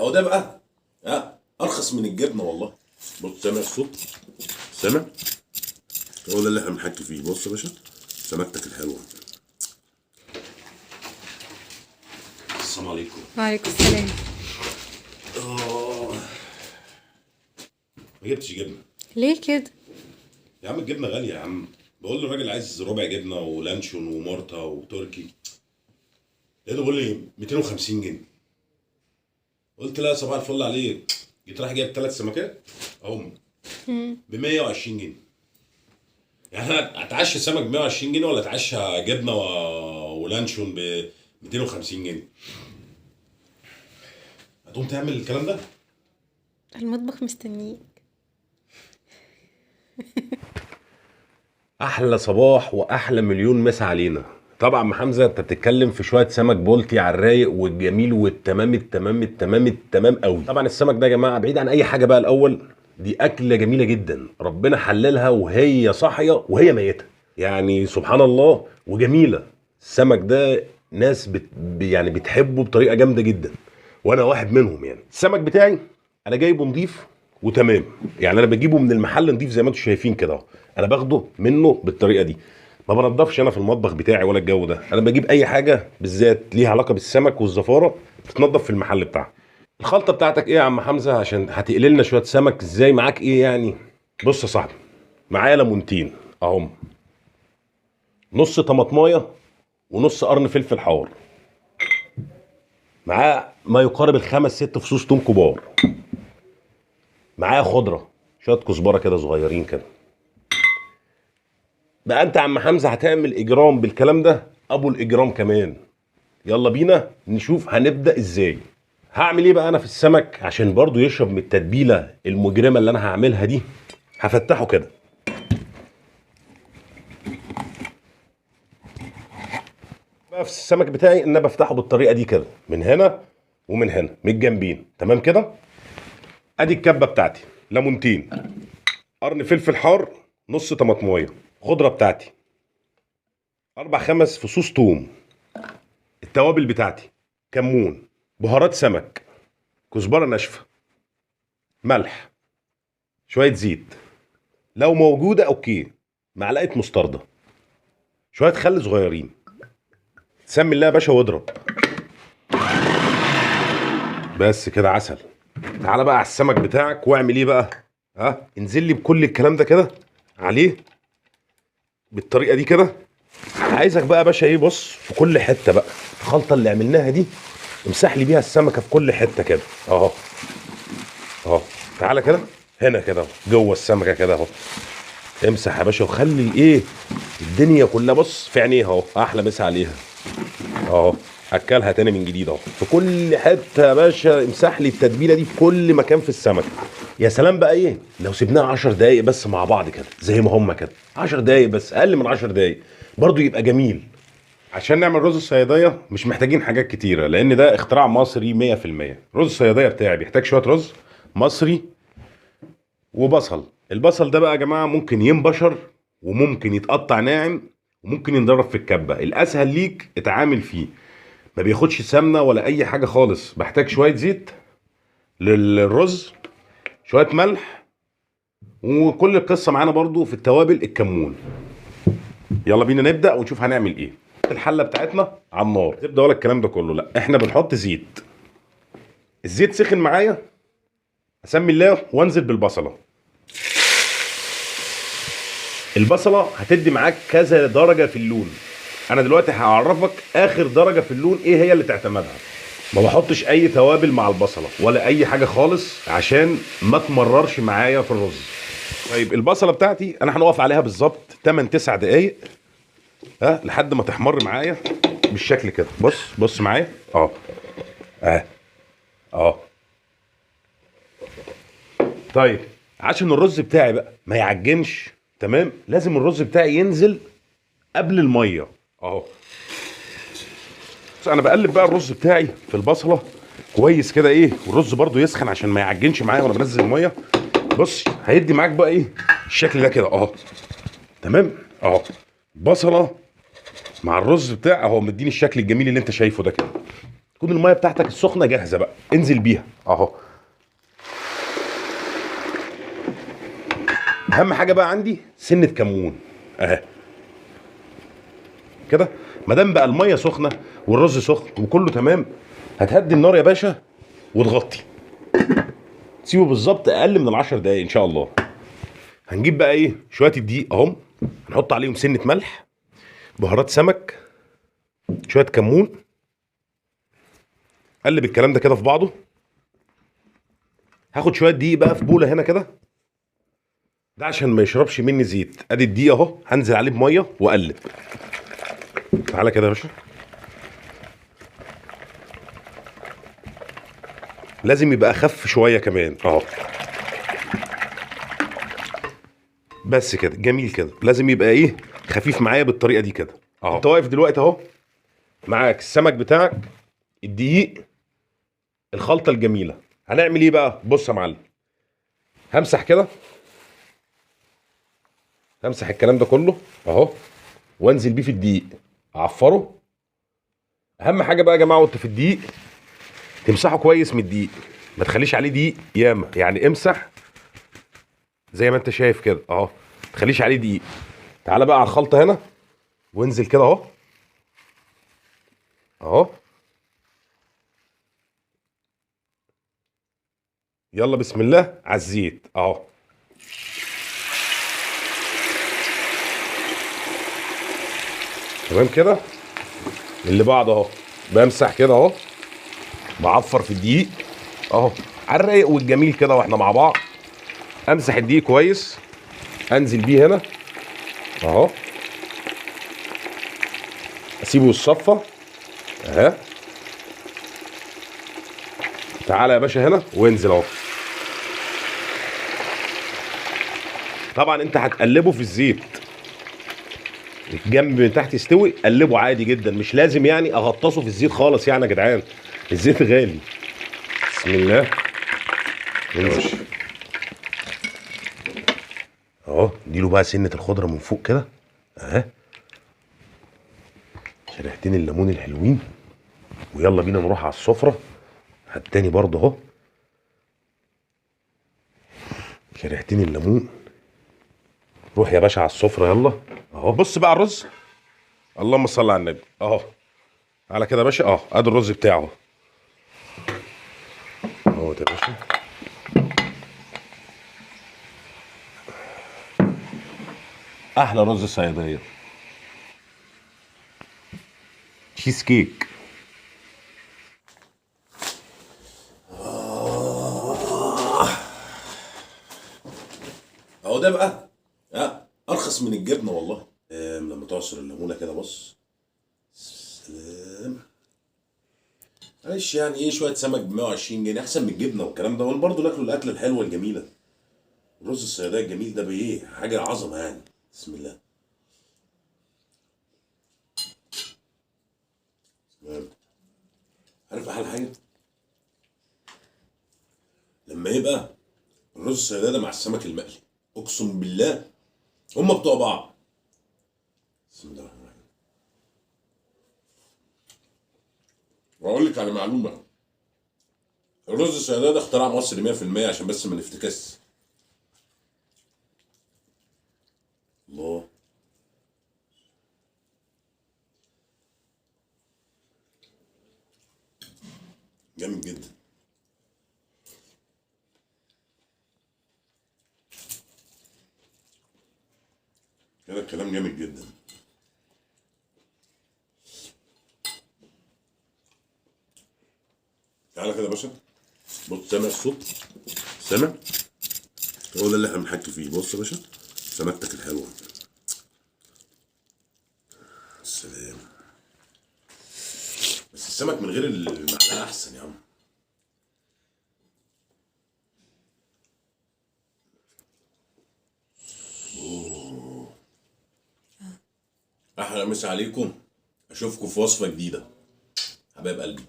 هو ده بقى ارخص من الجبنه والله. بص سامع الصوت؟ سامع؟ هو ده اللي احنا بنحكي فيه. بص يا باشا، سمكتك الحلوه. السلام عليكم. وعليكم السلام. ما جبتش جبنه ليه كده؟ يا عم؟ الجبنه غاليه يا عم. بقول للراجل عايز ربع جبنه ولانشون ومارتا وتركي، لقيته بيقول لي 250 جنيه. قلت لا صباح الفل عليك. جيت رايح جايب 3 سمكات اهم ب 120 جنيه. يعني انا اتعشى سمك ب 120 جنيه ولا اتعشى جبنه ولانشون ب 250 جنيه؟ هتقوم تعمل الكلام ده؟ المطبخ مستنيك. احلى صباح واحلى مليون مسا علينا. طبعا عم حمزه انت بتتكلم في شويه سمك بولتي على الرايق والجميل والتمام التمام التمام التمام قوي. طبعا السمك ده يا جماعه بعيد عن اي حاجه بقى، الاول دي اكله جميله جدا ربنا حللها وهي صاحيه وهي ميته، يعني سبحان الله وجميله. السمك ده ناس يعني بتحبه بطريقه جامده جدا، وانا واحد منهم. يعني السمك بتاعي انا جايبه نضيف وتمام، يعني انا بجيبه من المحل نضيف زي ما انتم شايفين كده اهو. انا باخده منه بالطريقه دي، ما بنضفش انا في المطبخ بتاعي ولا الجو ده. انا بجيب اي حاجه بالذات ليها علاقه بالسمك والزفاره بتتنضف في المحل بتاعها. الخلطه بتاعتك ايه يا عم حمزه عشان هتقلي لنا شويه سمك ازاي؟ معاك ايه يعني؟ بص يا صاحبي، معايا ليمونتين اهم، نص طماطمايه ونص قرن فلفل حار، معاه ما يقارب الخمس ست فصوص توم كبار، معايا خضره شويه كزبره كده صغيرين كده. بقى انت يا عم حمزه هتعمل اجرام بالكلام ده، ابو الاجرام كمان. يلا بينا نشوف هنبدا ازاي. هعمل ايه بقى انا في السمك عشان برضو يشرب من التتبيله المجرمه اللي انا هعملها دي؟ هفتحه كده بقى في السمك بتاعي، ان انا بفتحه بالطريقه دي كده، من هنا ومن هنا من الجنبين، تمام كده. ادي الكبه بتاعتي، ليمونتين، قرن فلفل حار، نص طماطمايه، خضره بتاعتي، 4 5 فصوص توم، التوابل بتاعتي كمون، بهارات سمك، كزبره ناشفه، ملح، شويه زيت لو موجوده اوكي، معلقه مستردة، شويه خل صغيرين. سمي الله يا باشا واضرب. بس كده عسل. تعالى بقى على السمك بتاعك واعمل ايه بقى؟ انزل لي بكل الكلام ده كده عليه بالطريقه دي كده. عايزك بقى يا باشا ايه، بص في كل حته بقى الخلطه اللي عملناها دي امسح لي بيها السمكه في كل حته كده اهو اهو. تعالى كده هنا كده جوه السمكه كده اهو، امسح يا باشا وخلي ايه الدنيا كلها بص في عينيها اهو. احلى مسا عليها اهو، اكلها تاني من جديد اهو. في كل حته يا باشا امسح لي التتبيله دي في كل مكان في السمك. يا سلام بقى ايه لو سيبناها 10 دقايق بس مع بعض كده زي ما هما كده، 10 دقايق بس، اقل من 10 دقايق برضو يبقى جميل. عشان نعمل رز الصياديه مش محتاجين حاجات كتيره، لان ده اختراع مصري 100%. رز الصياديه بتاعي بيحتاج شويه رز مصري وبصل. البصل ده بقى يا جماعه ممكن ينبشر وممكن يتقطع ناعم وممكن ينضرب في الكبه، الاسهل ليك اتعامل فيه. ما بياخدش سمنه ولا اي حاجه خالص. بحتاج شويه زيت للرز، شويه ملح، وكل القصه معانا برضو في التوابل الكمون. يلا بينا نبدا ونشوف هنعمل ايه. الحله بتاعتنا على النار، تبدا ولا الكلام ده كله؟ لا، احنا بنحط زيت. الزيت سخن معايا، اسمي الله وانزل بالبصله. البصله هتدي معاك كذا درجه في اللون، انا دلوقتي هعرفك اخر درجه في اللون ايه هي اللي تعتمدها. ما بحطش اي توابل مع البصله ولا اي حاجه خالص عشان ما تمررش معايا في الرز. طيب البصله بتاعتي انا هنقف عليها بالظبط 8 9 دقايق لحد ما تحمر معايا بالشكل كده. بص بص معايا اه اه. طيب عشان الرز بتاعي بقى ما يعجنش تمام، لازم الرز بتاعي ينزل قبل الميه اهو. انا بقلب بقى الرز بتاعي في البصله كويس كده ايه، والرز برضو يسخن عشان ما يعجنش معايا وانا بنزل الميه. بص هيدي معاك بقى ايه الشكل ده كده اهو، تمام اهو. بصله مع الرز بتاعي اهو مديني الشكل الجميل اللي انت شايفه ده كده. تكون الميه بتاعتك السخنه جاهزه بقى، انزل بيها اهو. اهم حاجه بقى عندي سنه كمون اهي كده. ما دام بقى الميه سخنه والرز سخن وكله تمام، هتهدي النار يا باشا وتغطي، تسيبه بالظبط اقل من 10 دقايق ان شاء الله. هنجيب بقى ايه شويه الدقيق اهم، هنحط عليهم سنه ملح، بهارات سمك، شويه كمون. قلب الكلام ده كده في بعضه. هاخد شويه دقيق بقى في بوله هنا كده، ده عشان ما يشربش مني زيت. ادي الدقيق اهو، هنزل عليه بميه واقلب. تعالى كده يا باشا، لازم يبقى اخف شويه كمان اهو. بس كده جميل كده، لازم يبقى ايه خفيف معايا بالطريقه دي كده اهو. انت واقف دلوقتي اهو، معاك السمك بتاعك، الدقيق، الخلطه الجميله. هنعمل ايه بقى؟ بص يا معلم، همسح كده، همسح الكلام ده كله اهو، وانزل بيه في الدقيق اعفره. اهم حاجه بقى يا جماعه وانت في الدقيق، تمسحه كويس من الدقيق، ما تخليش عليه دقيق ياما، يعني امسح زي ما انت شايف كده اهو، ما تخليش عليه دقيق. تعالى بقى على الخلطه هنا، وانزل كده اهو اهو. يلا بسم الله على الزيت اهو. تمام كده. اللي بعده اهو، بمسح كده اهو، بعفر في الدقيق اهو على الرايق والجميل كده واحنا مع بعض. امسح الدقيق كويس، انزل بيه هنا اهو، اسيبه يتصفى اهي. تعالى يا باشا هنا وانزل اهو. طبعا انت هتقلبه في الزيت، الجنب من تحت يستوي، قلبه عادي جدا، مش لازم يعني اغطسه في الزيت خالص يعني يا جدعان، الزيت غالي. بسم الله ننزل اهو، اديله بقى سنه الخضره من فوق كده اهي، شريحتين الليمون الحلوين، ويلا بينا نروح على السفره. هتاني برضه اهو، شريحتين الليمون. روح يا باشا على السفره يلا اهو. بص بقى على الرز، اللهم صل على النبي اهو. على كده يا باشا اهو، ادي الرز بتاعه اهو يا باشا. احلى رز صياديه، تشيز كيك. اهو ده بقى ارخص من الجبنه والله. لما تعصر الليمونه كده بص، سلام. معلش يعني ايه، شويه سمك ب 120 جنيه احسن من الجبنه والكلام ده، وبرضه ناكلوا الاكله الحلوه الجميله. الرز الصياديه الجميل ده بايه حاجه عظمه يعني. بسم الله. تمام. عارف احلى حاجه لما يبقى الرز الصياديه ده مع السمك المقلي، اقسم بالله هما بتوع بعض. بسم الله الرحمن الرحيم. واقول لك على معلومه، الرز الصياديه ده اختراع مصري 100% عشان بس ما نفتكس. الله. جامد جدا كده، الكلام جامد جدا. تعالى كده يا باشا، بص سامع الصوت؟ سامع؟ هو ده اللي احنا بنحكي فيه. بص يا باشا، سمكتك الحلوه، السلام. بس السمك من غير المعلقه احسن يا عم. احلى مسا عليكم، اشوفكم في وصفه جديده حبايب قلبي.